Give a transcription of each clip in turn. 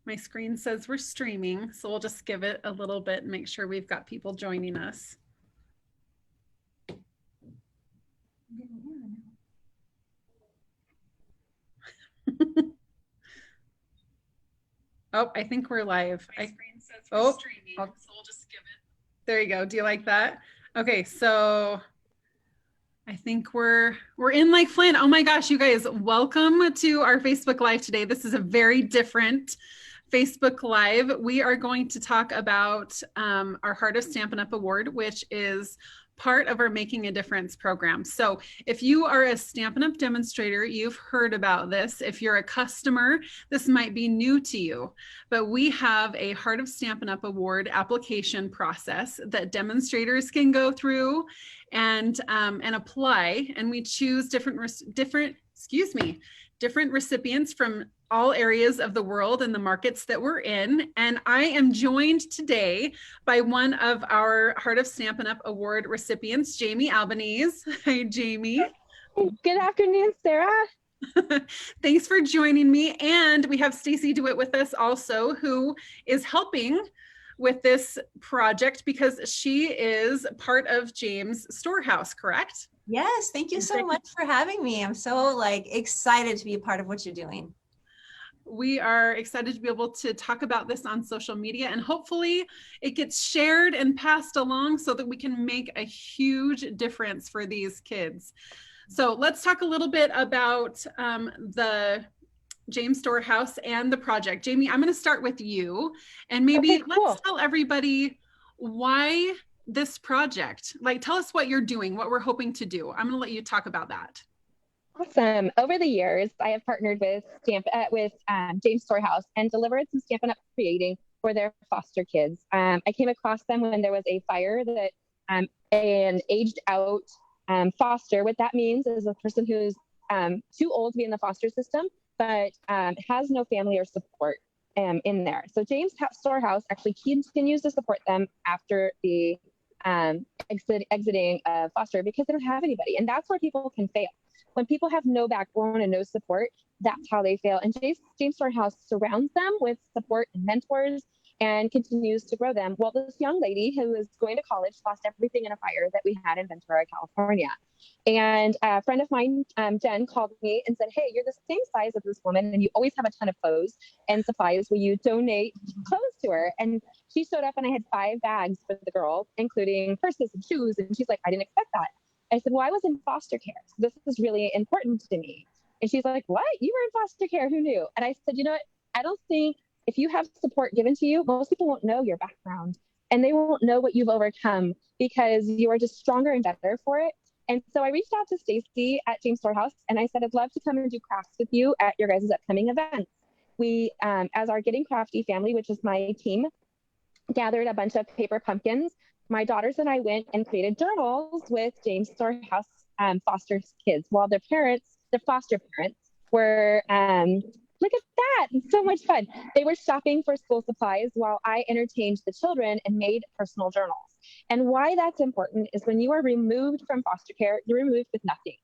My screen says we're streaming, so we'll just give it a little bit and make sure we've got people joining us. Oh, I think we're live. My screen says we're streaming, so we'll just give it. There you go. Do you like that? Okay, so I think we're in like Flynn. Oh my gosh, you guys, welcome to our Facebook Live today. This is a very different Facebook Live. We are going to talk about our Heart of Stampin' Up! Award, which is part of our Making a Difference program. So if you are a Stampin' Up! Demonstrator, you've heard about this. If you're a customer, this might be new to you, but we have a Heart of Stampin' Up! Award application process that demonstrators can go through and apply, and we choose different recipients from all areas of the world and the markets that we're in. And I am joined today by one of our Heart of Stampin' Up! Award recipients, Jamie Albanese. Hi, Jamie. Good afternoon, Sarah. Thanks for joining me. And we have Stacy DeWitt with us also, who is helping with this project because she is part of James' Storehouse, correct? Yes, thank you so much for having me. I'm so excited to be a part of what you're doing. We are excited to be able to talk about this on social media, and hopefully it gets shared and passed along so that we can make a huge difference for these kids. So let's talk a little bit about the James Storehouse and the project. Jamie, I'm going to start with you, and maybe let's tell everybody why this project. Tell us what you're doing, what we're hoping to do. I'm going to let you talk about that. Awesome. Over the years, I have partnered with James Storehouse and delivered some Stampin' Up! Creating for their foster kids. I came across them when there was a fire that an aged out foster. What that means is a person who's too old to be in the foster system, but has no family or support in there. So James Storehouse actually continues to support them after the exiting foster because they don't have anybody. And that's where people can fail. When people have no backbone and no support, that's how they fail. And James Storehouse surrounds them with support and mentors and continues to grow them. Well, this young lady who was going to college lost everything in a fire that we had in Ventura, California. And a friend of mine, Jen, called me and said, hey, you're the same size as this woman and you always have a ton of clothes and supplies. Will you donate clothes to her? And she showed up and I had 5 bags for the girl, including purses and shoes. And she's like, I didn't expect that. I said, well, I was in foster care. So this is really important to me. And she's like, what? You were in foster care? Who knew? And I said, you know what? I don't think if you have support given to you, most people won't know your background and they won't know what you've overcome because you are just stronger and better for it. And so I reached out to Stacy at James Storehouse and I said, I'd love to come and do crafts with you at your guys' upcoming events. We, as our Getting Crafty family, which is my team, gathered a bunch of paper pumpkins. My daughters and I went and created journals with James Storehouse foster kids while their foster parents were, look at that, it's so much fun. They were shopping for school supplies while I entertained the children and made personal journals. And why that's important is when you are removed from foster care, you're removed with nothing.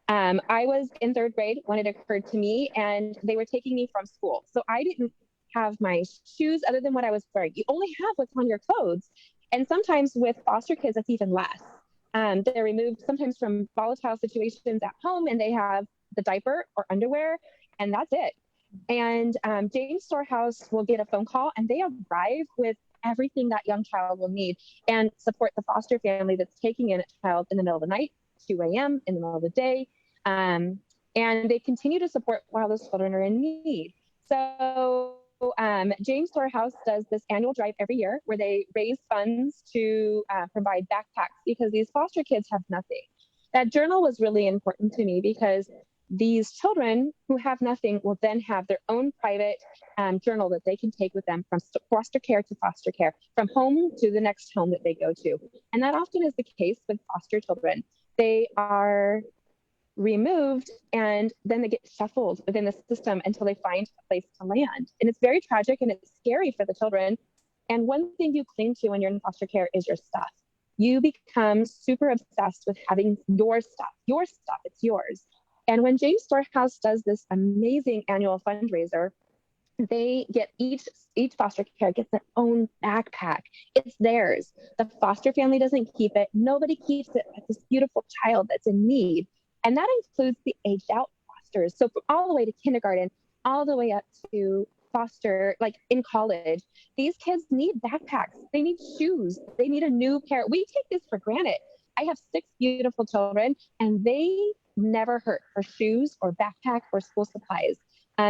I was in 3rd grade when it occurred to me and they were taking me from school. So I didn't have my shoes other than what I was wearing. You only have what's on your clothes. And sometimes with foster kids, that's even less. They're removed sometimes from volatile situations at home and they have the diaper or underwear and that's it. And James Storehouse will get a phone call and they arrive with everything that young child will need and support the foster family that's taking in a child in the middle of the night, 2 a.m. in the middle of the day. And they continue to support while those children are in need. So James Storehouse does this annual drive every year where they raise funds to provide backpacks because these foster kids have nothing. That journal was really important to me because these children who have nothing will then have their own private journal that they can take with them from foster care to foster care, from home to the next home that they go to. And that often is the case with foster children. They are removed and then they get shuffled within the system until they find a place to land. And it's very tragic and it's scary for the children. And one thing you cling to when you're in foster care is your stuff. You become super obsessed with having your stuff, it's yours. And when James Storehouse does this amazing annual fundraiser, they get each foster care gets their own backpack. It's theirs. The foster family doesn't keep it. Nobody keeps it but this beautiful child that's in need. And that includes the aged out fosters. So from all the way to kindergarten, all the way up to foster, like in college, these kids need backpacks. They need shoes. They need a new pair. We take this for granted. I have 6 beautiful children and they never hurt for shoes or backpack or school supplies.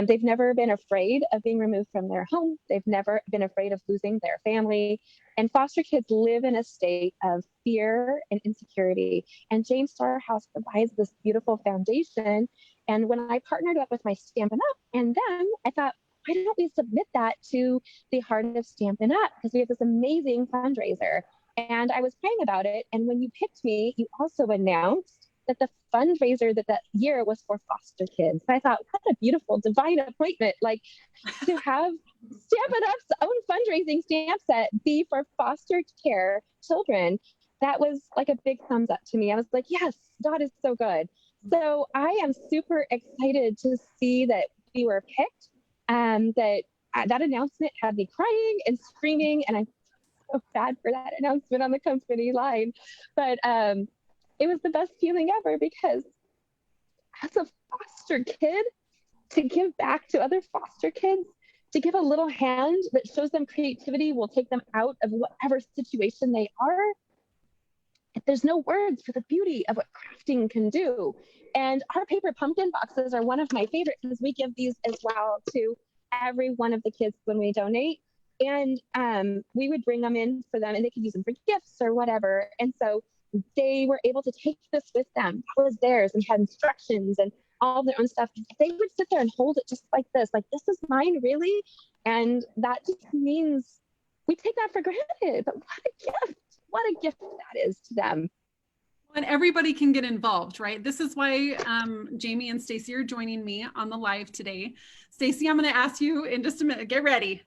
They've never been afraid of being removed from their home. They've never been afraid of losing their family. And foster kids live in a state of fear and insecurity. And James Storehouse provides this beautiful foundation. And when I partnered up with my Stampin' Up and them, I thought, why don't we submit that to the Heart of Stampin' Up? Because we have this amazing fundraiser. And I was praying about it. And when you picked me, you also announced that the fundraiser that year was for foster kids. And I thought, what a beautiful divine appointment, like to have Stampin' Up's own fundraising stamp set be for foster care children. That was like a big thumbs up to me. I was like, yes, God is so good. So I am super excited to see that we were picked. That announcement had me crying and screaming, and I'm so sad for that announcement on the company line. But it was the best feeling ever, because as a foster kid, to give back to other foster kids, to give a little hand that shows them creativity will take them out of whatever situation they are. There's no words for the beauty of what crafting can do. And our paper pumpkin boxes are one of my favorites, because we give these as well to every one of the kids when we donate. And we would bring them in for them, and they could use them for gifts or whatever. And so they were able to take this with them. That was theirs, and had instructions and all their own stuff. They would sit there and hold it just like this is mine, really? And that just means we take that for granted. But what a gift that is to them. And everybody can get involved, right? This is why Jamie and Stacy are joining me on the live today. Stacy, I'm going to ask you in just a minute, get ready.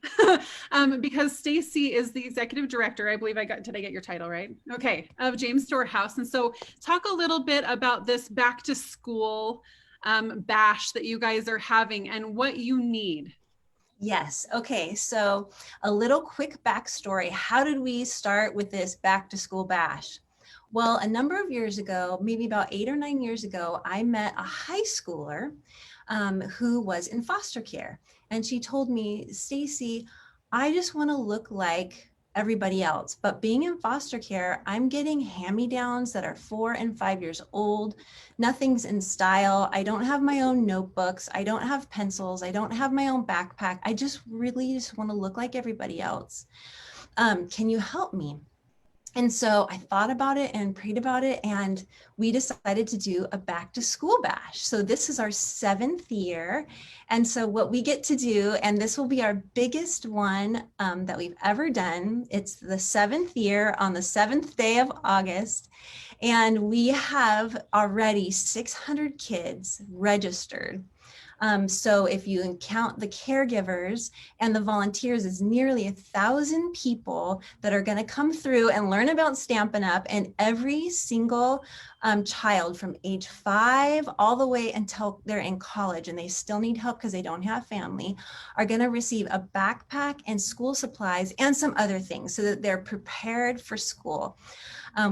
Because Stacy is the executive director, I believe did I get your title right? Okay, of James Storehouse. And so talk a little bit about this back to school bash that you guys are having and what you need. Yes. Okay. So a little quick backstory. How did we start with this back to school bash? Well, a number of years ago, maybe about 8 or 9 years ago, I met a high schooler who was in foster care. And she told me, Stacy, I just want to look like everybody else. But being in foster care, I'm getting hand-me-downs that are 4 and 5 years old. Nothing's in style. I don't have my own notebooks. I don't have pencils. I don't have my own backpack. I just really just want to look like everybody else. Can you help me? And so I thought about it and prayed about it, and we decided to do a back to school bash. So this is our 7th year. And so what we get to do, and this will be our biggest one that we've ever done. It's the 7th year on the 7th day of August. And we have already 600 kids registered. So if you count the caregivers and the volunteers, is nearly 1,000 people that are going to come through and learn about Stampin' Up! And every single child from age 5 all the way until they're in college and they still need help because they don't have family, are going to receive a backpack and school supplies and some other things so that they're prepared for school.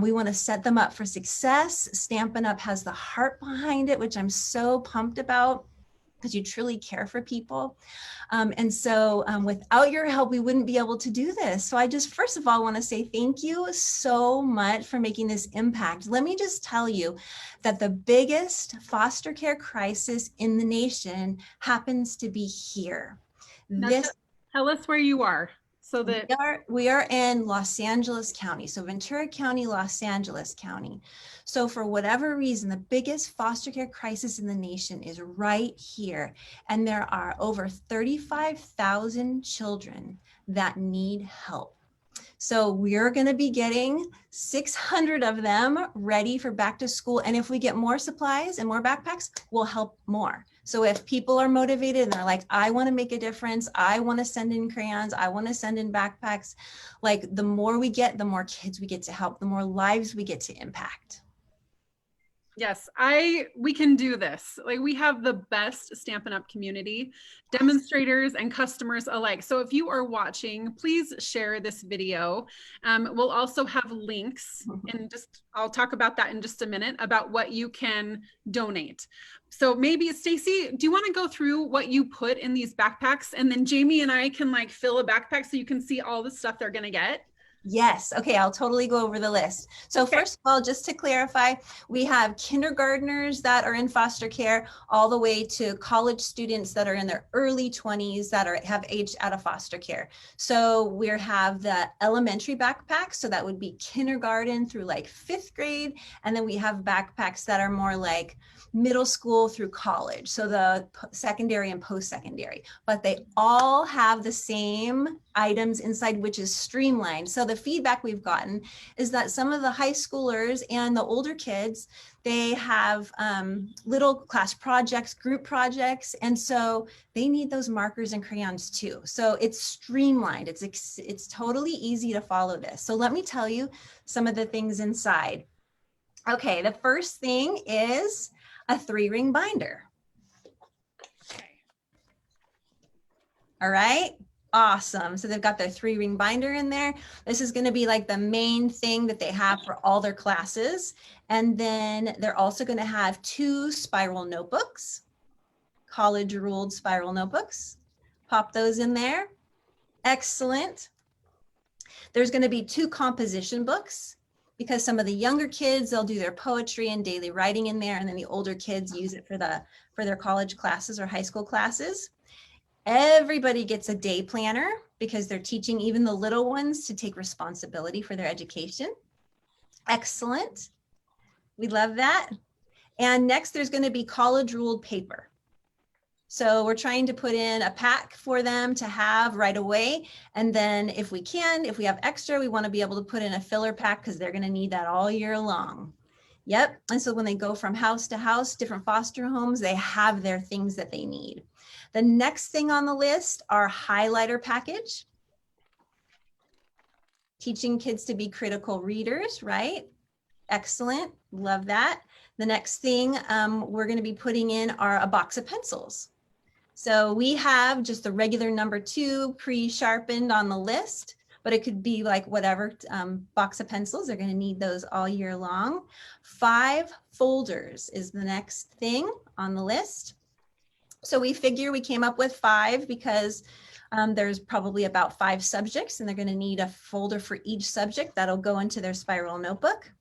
We want to set them up for success. Stampin' Up! Has the heart behind it, which I'm so pumped about, because you truly care for people. And so without your help, we wouldn't be able to do this. So I just, first of all, want to say thank you so much for making this impact. Let me just tell you that the biggest foster care crisis in the nation happens to be here. Tell us where you are. So that we are in Los Angeles County, so Ventura County, Los Angeles County. So for whatever reason, the biggest foster care crisis in the nation is right here. And there are over 35,000 children that need help. So we're going to be getting 600 of them ready for back to school. And if we get more supplies and more backpacks, we'll help more. So if people are motivated and they're like, I want to make a difference, I want to send in crayons, I want to send in backpacks, like the more we get, the more kids we get to help, the more lives we get to impact. Yes, we can do this. Like we have the best Stampin' Up community, demonstrators and customers alike. So if you are watching, please share this video. We'll also have links and I'll talk about that in just a minute about what you can donate. So maybe Stacy, do you want to go through what you put in these backpacks? And then Jamie and I can like fill a backpack so you can see all the stuff they're going to get. Yes. Okay. I'll totally go over the list. So first of all, just to clarify, we have kindergartners that are in foster care all the way to college students that are in their early 20s that have aged out of foster care. So we have the elementary backpacks. So that would be kindergarten through like 5th grade. And then we have backpacks that are more like middle school through college. So the secondary and post-secondary, but they all have the same items inside, which is streamlined. So the feedback we've gotten is that some of the high schoolers and the older kids, they have little class projects, group projects. And so they need those markers and crayons too. So it's streamlined. It's totally easy to follow this. So let me tell you some of the things inside. Okay, the first thing is a 3-ring binder. Okay. All right. Awesome. So they've got their 3-ring binder in there. This is going to be like the main thing that they have for all their classes. And then they're also going to have 2 spiral notebooks, college ruled spiral notebooks. Pop those in there. Excellent. There's going to be 2 composition books, because some of the younger kids, they'll do their poetry and daily writing in there. And then the older kids use it for their college classes or high school classes. Everybody gets a day planner because they're teaching even the little ones to take responsibility for their education. Excellent. We love that. And next, there's going to be college ruled paper. So we're trying to put in a pack for them to have right away. And then if we have extra, we want to be able to put in a filler pack because they're going to need that all year long. Yep. And so when they go from house to house, different foster homes, they have their things that they need. The next thing on the list are highlighter package. Teaching kids to be critical readers, right? Excellent. Love that. The next thing we're going to be putting in are a box of pencils. So we have just the regular number 2 pre-sharpened on the list, but it could be like whatever box of pencils. They're going to need those all year long. 5 folders is the next thing on the list. So we came up with 5 because there's probably about 5 subjects and they're going to need a folder for each subject that'll go into their spiral notebook.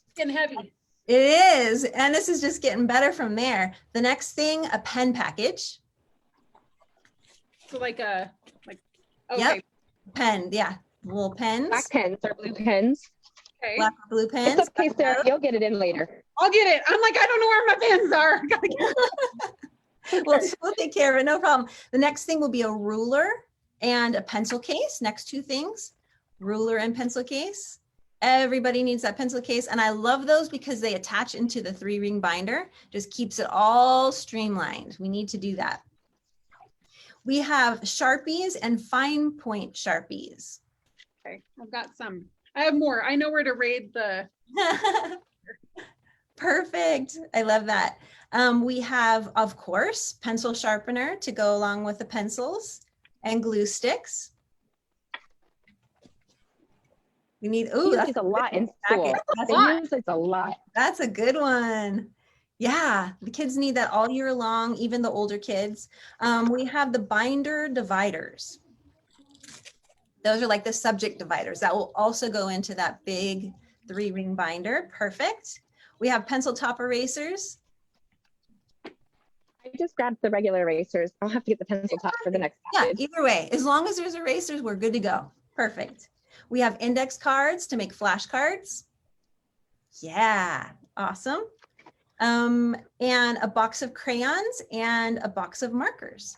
It's getting heavy. It is. And this is just getting better from there. The next thing, a pen package. So okay. Yep. Pen, yeah. Little pens. Black pens or blue pens. Okay. Black or blue pens. It's okay, Sarah. You'll get it in later. I'll get it. I'm like, I don't know where my pens are. Gotta get We'll take care of it. No problem. The next thing will be a ruler and a pencil case. Next 2 things, ruler and pencil case. Everybody needs that pencil case. And I love those because they attach into the 3-ring binder. Just keeps it all streamlined. We need to do that. We have Sharpies and fine point Sharpies. Okay, I've got some. I have more. I know where to raid the. Perfect. I love that. We have, of course, pencil sharpener to go along with the pencils and glue sticks. We need, that's a lot in school. It's a lot. That's a good one. Yeah, the kids need that all year long, even the older kids. We have the binder dividers. Those are like the subject dividers that will also go into that big 3-ring binder. Perfect. We have pencil top erasers. I just grabbed the regular erasers. I'll have to get the pencil top for the next package. Yeah, either way, as long as there's erasers, we're good to go. Perfect. We have index cards to make flashcards. Yeah, awesome. And a box of crayons and a box of markers.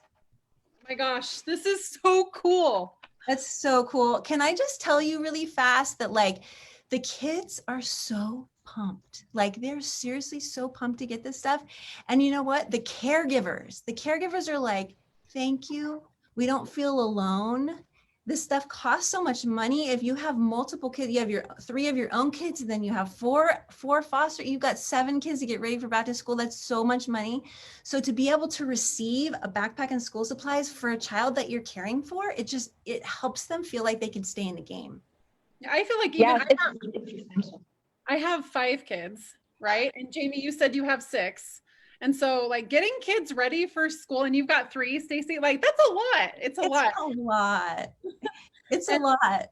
Oh my gosh, this is so cool. That's so cool. Can I just tell you really fast that like the kids are so pumped. Like they're seriously so pumped to get this stuff. And you know what? The caregivers are like, thank you. We don't feel alone. this stuff costs so much money. If you have multiple kids, you have your 3 of your own kids, and then you have four foster, you've got 7 kids to get ready for back to school. That's so much money. So to be able to receive a backpack and school supplies for a child that you're caring for, it helps them feel like they can stay in the game. I feel like even it's essential. I have 5 kids, right? And Jamie, you said you have 6. And so like getting kids ready for school, and you've got 3, Stacy, like that's a lot. It's a lot. It's a lot.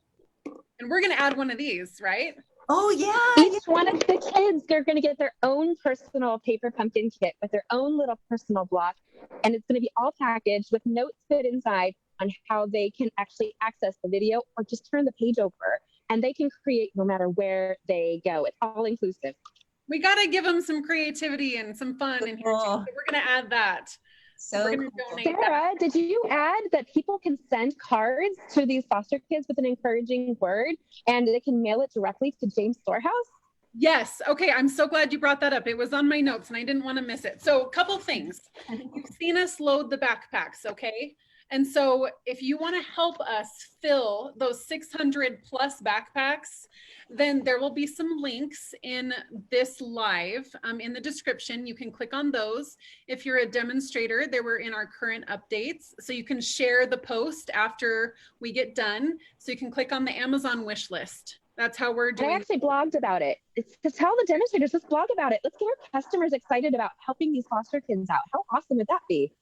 And we're going to add one of these, right? Oh yeah. Each one of the kids, they're going to get their own personal paper pumpkin kit with their own little personal block. And it's going to be all packaged with notes put inside on how they can actually access the video or just turn the page over. And they can create no matter where they go. It's all inclusive. We got to give them some creativity and some fun in here too. So we're going to add that. So we're gonna cool. donate Sarah, did you add that people can send cards to these foster kids with an encouraging word and they can mail it directly to James Storehouse? Yes. Okay. I'm so glad you brought that up. It was on my notes and I didn't want to miss it. So a couple things. You've seen us load the backpacks, okay? And so if you want to help us fill those 600 plus backpacks, then there will be some links in this live in the description. You can click on those. If you're a demonstrator, they were in our current updates. So you can share the post after we get done. So you can click on the Amazon wish list. That's how we're doing. I actually blogged about it. It's to tell the demonstrators, let's blog about it. Let's get our customers excited about helping these foster kids out. How awesome would that be?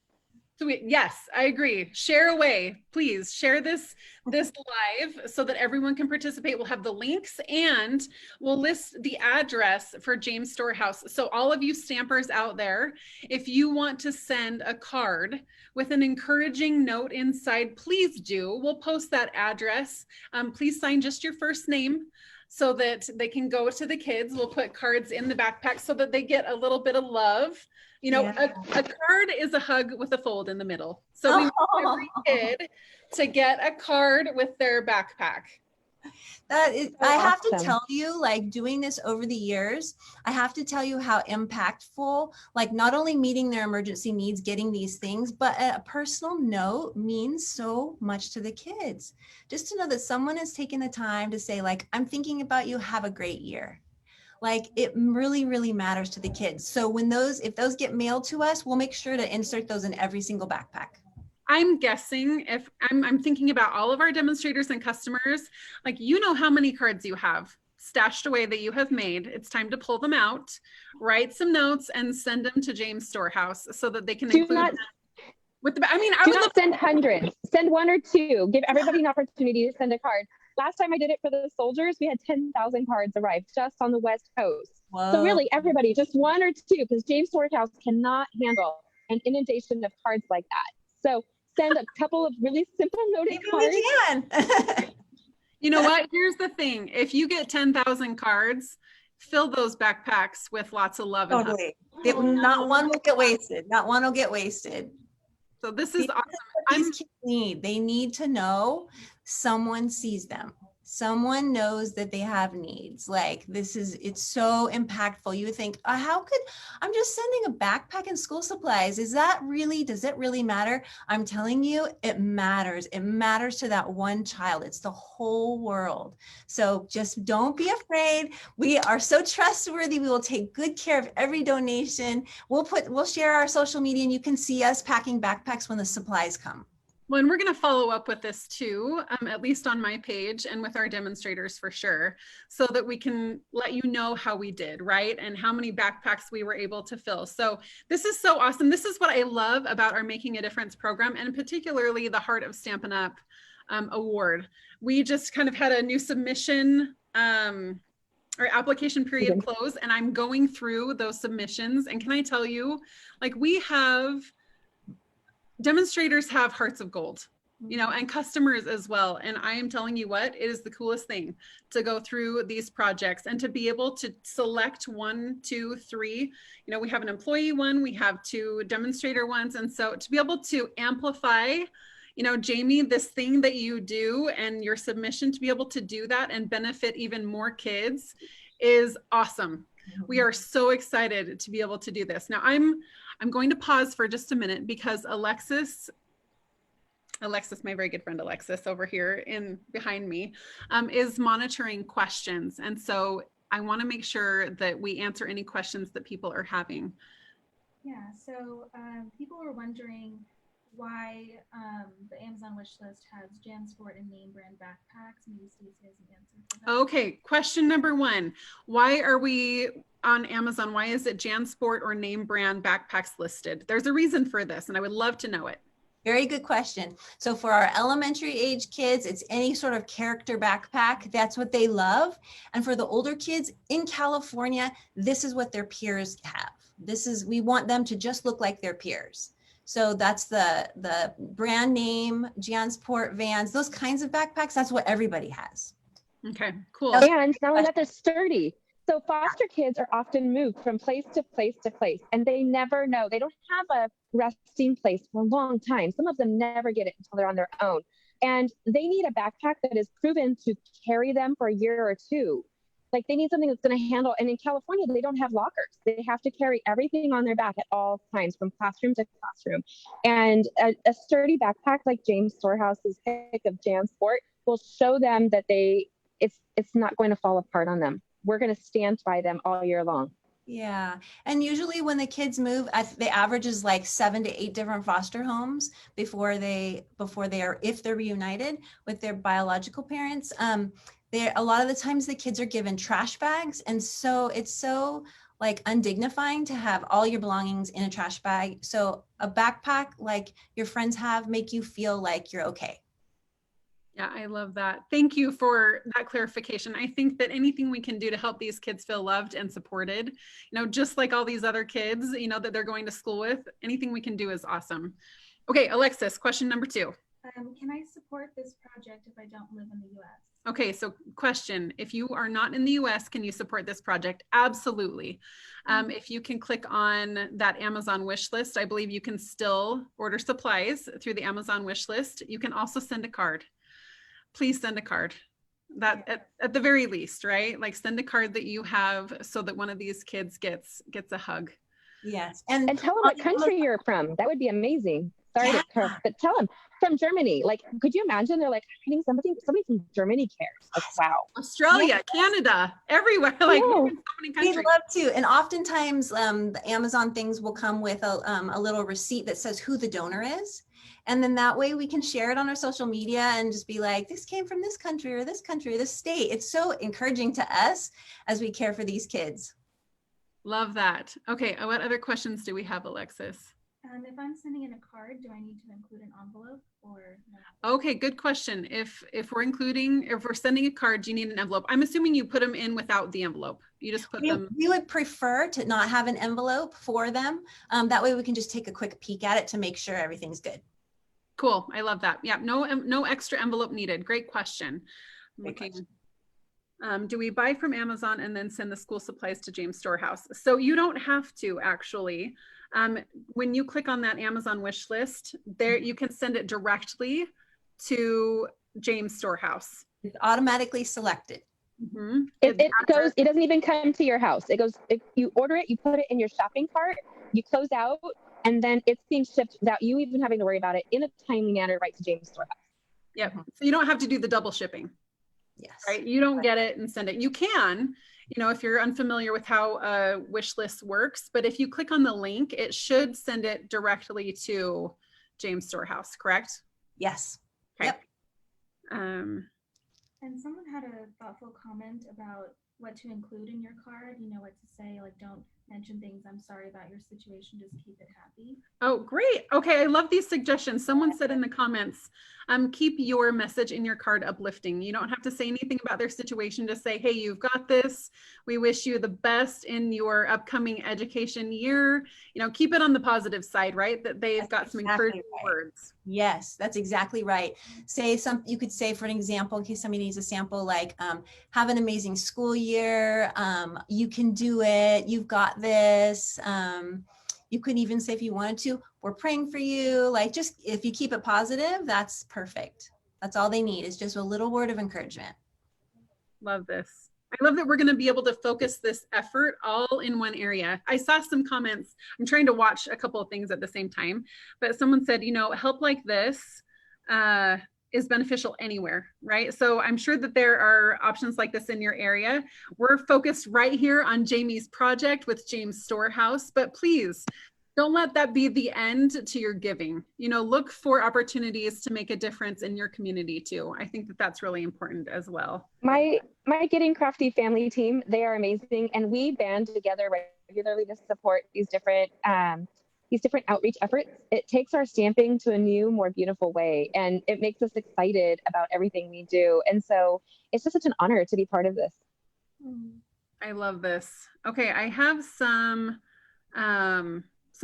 Sweet. Yes, I agree. Share away, please. Share this live so that everyone can participate. We'll have the links and we'll list the address for James Storehouse. So all of you stampers out there, if you want to send a card with an encouraging note inside, please do. We'll post that address. Please sign just your first name so that they can go to the kids. We'll put cards in the backpack so that they get a little bit of love. You know, yeah. a card is a hug with a fold in the middle. So we want every kid to get a card with their backpack. That is, I have to tell you, like doing this over the years, I have to tell you how impactful, like not only meeting their emergency needs, getting these things, but a personal note means so much to the kids. Just to know that someone has taken the time to say like, I'm thinking about you, have a great year. Like it really, really matters to the kids. So when if those get mailed to us, we'll make sure to insert those in every single backpack. I'm guessing if I'm thinking about all of our demonstrators and customers, like, you know how many cards you have stashed away that you have made. It's time to pull them out, write some notes and send them to James Storehouse so that they can include them with the, I mean, I do would not send hundreds, send 1 or 2, give everybody an opportunity to send a card. Last time I did it for the soldiers, we had 10,000 cards arrive just on the West Coast. Whoa. So really everybody, just 1 or 2, because James Storehouse cannot handle an inundation of cards like that. So send a couple of really simple noted cards. You know what? Here's the thing. If you get 10,000 cards, fill those backpacks with lots of love. Totally. Not one will get wasted. Not one will get wasted. So this is awesome. These kids they need to know someone sees them. Someone knows that they have needs. Like it's so impactful. You think, I'm just sending a backpack and school supplies. Does it really matter? I'm telling you, it matters. It matters to that one child. It's the whole world. So just don't be afraid. We are so trustworthy. We will take good care of every donation. We'll share our social media and you can see us packing backpacks when the supplies come. Well, and we're going to follow up with this too, at least on my page and with our demonstrators for sure, so that we can let you know how we did, right? And how many backpacks we were able to fill. So this is so awesome. This is what I love about our Making a Difference program, and particularly the Heart of Stampin' Up! Award. We just kind of had a new submission or application period close, and I'm going through those submissions. And can I tell you, like, demonstrators have hearts of gold, you know, and customers as well. And I am telling you what, it is the coolest thing to go through these projects and to be able to select 1, 2, 3, you know, we have an employee one, we have 2 demonstrator ones. And so to be able to amplify, you know, Jamie, this thing that you do and your submission, to be able to do that and benefit even more kids is awesome. We are so excited to be able to do this. Now I'm going to pause for just a minute because Alexis Alexis, my very good friend Alexis over here in behind me, is monitoring questions. And so I want to make sure that we answer any questions that people are having. Yeah, so people were wondering why the Amazon wish list has JanSport and name brand backpacks. Maybe Stacey has an answer for that. Okay, question number one. Why are we on Amazon? Why is it JanSport or name brand backpacks listed? There's a reason for this, and I would love to know it. Very good question. So for our elementary age kids, it's any sort of character backpack. That's what they love. And for the older kids in California, this is what their peers have. We want them to just look like their peers. So that's the brand name, JanSport, Vans, those kinds of backpacks. That's what everybody has. Okay, cool. And not only that, they're sturdy. So foster kids are often moved from place to place to place, and they never know. They don't have a resting place for a long time. Some of them never get it until they're on their own. And they need a backpack that is proven to carry them for a year or two. Like they need something that's going to handle. And in California, they don't have lockers. They have to carry everything on their back at all times, from classroom to classroom. And a sturdy backpack like James Storehouse's pick of JanSport will show them that it's not going to fall apart on them. We're going to stand by them all year long. Yeah. And usually when the kids move, the average is like 7 to 8 different foster homes before they are, if they're reunited with their biological parents. A lot of the times the kids are given trash bags. And so it's so like undignifying to have all your belongings in a trash bag. So a backpack like your friends have make you feel like you're okay. Yeah, I love that. Thank you for that clarification. I think that anything we can do to help these kids feel loved and supported, just like all these other kids, that they're going to school with, anything we can do is awesome. Okay, Alexis, question number 2. Can I support this project if I don't live in the US? Okay, so question, if you are not in the US, can you support this project? Absolutely. If you can click on that Amazon wish list, I believe you can still order supplies through the Amazon wish list. You can also send a card. Please send a card. That at the very least, right? Like send a card that you have so that one of these kids gets a hug. Yes. And tell them what country you're from. That would be amazing. Sorry to curse, but tell them from Germany. Like, could you imagine? They're like, I think somebody from Germany cares. Like, wow. Australia, Canada, everywhere. Like so many countries. We'd love to. And oftentimes the Amazon things will come with a little receipt that says who the donor is. And then that way we can share it on our social media and just be like, this came from this country or this state. It's so encouraging to us as we care for these kids. Love that. Okay, what other questions do we have, Alexis? If I'm sending in a card, do I need to include an envelope or no? Okay, good question. If we're sending a card, do you need an envelope? I'm assuming you put them in without the envelope. You just put them. We would prefer to not have an envelope for them. That way we can just take a quick peek at it to make sure everything's good. Cool. I love that. Yeah, no extra envelope needed. Great question. Do we buy from Amazon and then send the school supplies to James Storehouse? So you don't have to actually. When you click on that Amazon wish list, there you can send it directly to James Storehouse. It's automatically selected. Mm-hmm. It doesn't even come to your house. It goes, if you order it, you put it in your shopping cart, you close out, and then it's being shipped without you even having to worry about it in a timely manner right to James Storehouse. Yep. So you don't have to do the double shipping. Yes. Right. You don't get it and send it. You can, if you're unfamiliar with how a wish list works, but if you click on the link, it should send it directly to James Storehouse, correct? Yes. Okay. Yep. And someone had a thoughtful comment about what to include in your card, what to say, like don't mention things, I'm sorry about your situation, just keep it happy. Oh, great. Okay, I love these suggestions. Someone said in the comments, keep your message in your card uplifting. You don't have to say anything about their situation. Just say, hey, you've got this. We wish you the best in your upcoming education year. Keep it on the positive side, right? That they've got some encouraging words. Yes, that's exactly right. You could say, for an example, in case somebody needs a sample, like have an amazing school year. You can do it. You've got this. You could even say, if you wanted to, we're praying for you. Like, just if you keep it positive, that's perfect. That's all they need, is just a little word of encouragement. Love this. I love that we're going to be able to focus this effort all in one area. I saw some comments. I'm trying to watch a couple of things at the same time, but someone said, help like this is beneficial anywhere, right? So I'm sure that there are options like this in your area. We're focused right here on Jamie's project with James Storehouse, but please don't let that be the end to your giving. You know, look for opportunities to make a difference in your community too. I think that that's really important as well. My Getting Crafty family team, they are amazing, and we band together regularly to support these different outreach efforts. It takes our stamping to a new, more beautiful way, and it makes us excited about everything we do. And so it's just such an honor to be part of this. I love this. Okay, I have some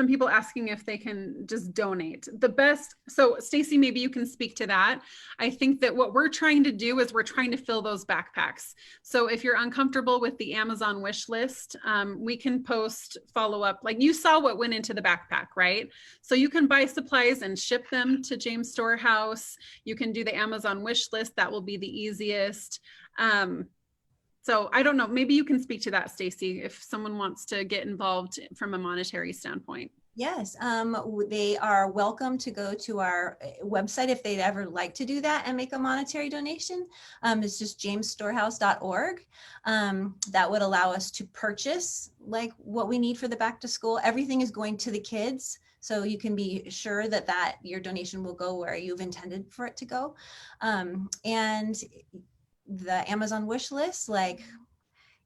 people asking if they can just donate. The best, so Stacy, maybe you can speak to that. I think that what we're trying to do is we're trying to fill those backpacks. So if you're uncomfortable with the Amazon wish list, we can post follow-up. Like you saw what went into the backpack, right? So you can buy supplies and ship them to James Storehouse. You can do the Amazon wish list. That will be the easiest. So I don't know, maybe you can speak to that, Stacy, if someone wants to get involved from a monetary standpoint. Yes, they are welcome to go to our website if they'd ever like to do that and make a monetary donation. It's just jamesstorehouse.org. That would allow us to purchase like what we need for the back to school. Everything is going to the kids. So you can be sure that your donation will go where you've intended for it to go. And the Amazon wish list, like,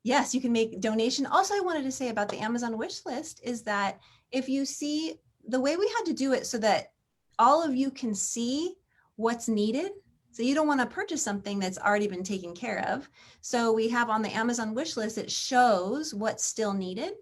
yes, you can make donation. Also, I wanted to say about the Amazon wish list is that if you see the way we had to do it so that all of you can see what's needed. So you don't want to purchase something that's already been taken care of. So we have on the Amazon wish list, it shows what's still needed.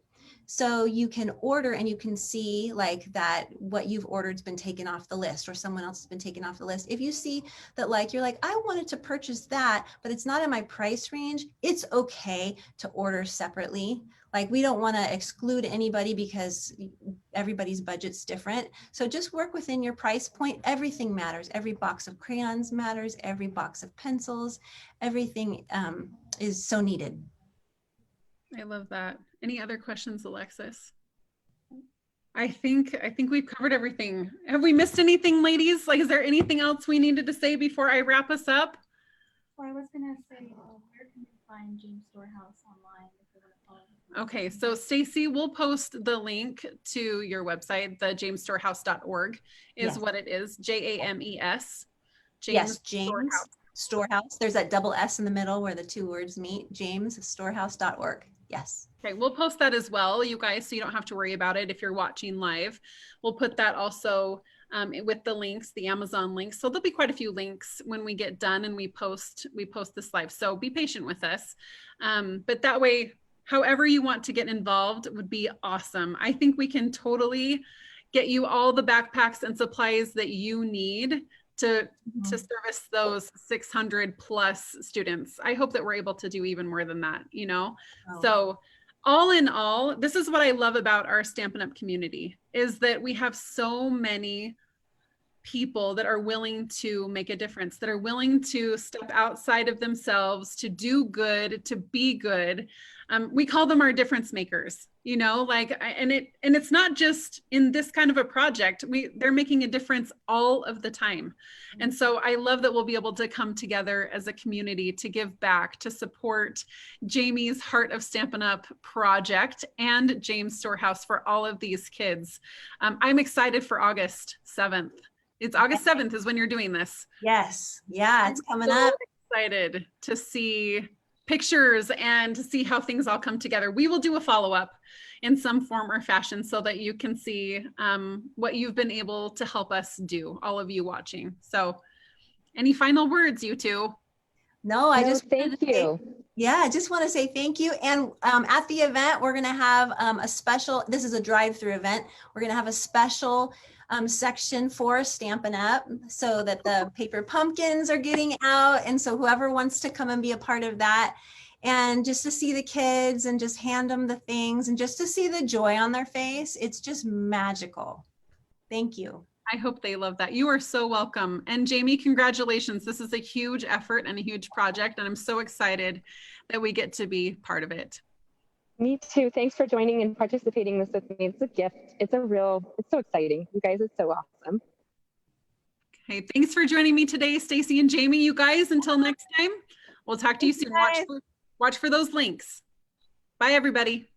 So you can order and you can see like that what you've ordered's been taken off the list or someone else has been taken off the list. If you see that like, you're like, I wanted to purchase that, but it's not in my price range, it's okay to order separately. Like we don't want to exclude anybody because everybody's budget's different. So just work within your price point. Everything matters. Every box of crayons matters. Every box of pencils, everything is so needed. I love that. Any other questions, Alexis? I think we've covered everything. Have we missed anything, ladies? Like, is there anything else we needed to say before I wrap us up? Well, I was gonna say, where can you find James Storehouse online if you want to follow? Okay, so Stacy will post the link to your website. The jamesstorehouse.org is Yes. what it is. JAMES. Yes, James Storehouse. There's that double S in the middle where the two words meet. jamesstorehouse.org. Yes. Okay, we'll post that as well, you guys, so you don't have to worry about it if you're watching live. We'll put that also with the links, the Amazon links. So there'll be quite a few links when we get done and we post this live. So be patient with us. But that way, however you want to get involved would be awesome. I think we can totally get you all the backpacks and supplies that you need to service those 600 plus students. I hope that we're able to do even more than that, you know? Oh. So all in all, this is what I love about our Stampin' Up! Community is that we have so many people that are willing to make a difference, that are willing to step outside of themselves, to do good, to be good. We call them our difference makers, you know, like, and it's not just in this kind of a project. They're making a difference all of the time. And so I love that we'll be able to come together as a community to give back, to support Jamie's Heart of Stampin' Up! Project and James Storehouse for all of these kids. I'm excited for August 7th. It's August 7th is when you're doing this. Yes. Yeah, it's coming I'm so up. excited to see pictures and to see how things all come together. We will do a follow-up in some form or fashion so that you can see what you've been able to help us do, all of you watching. So any final words, you two? No, I just thank you. Yeah, I just want to say thank you. And at the event, we're going to have a special, this is a drive-through event. We're going to have a special section for Stampin' Up! So that the paper pumpkins are getting out. And so whoever wants to come and be a part of that and just to see the kids and just hand them the things and just to see the joy on their face, it's just magical. Thank you. I hope they love that. You are so welcome. And Jamie, congratulations. This is a huge effort and a huge project. And I'm so excited that we get to be part of it. Me too. Thanks for joining and participating this with me. It's a gift. It's so exciting. You guys, it's so awesome. Hey, thanks for joining me today, Stacy and Jamie. You guys, until next time, we'll talk to you soon. Watch for those links. Bye, everybody.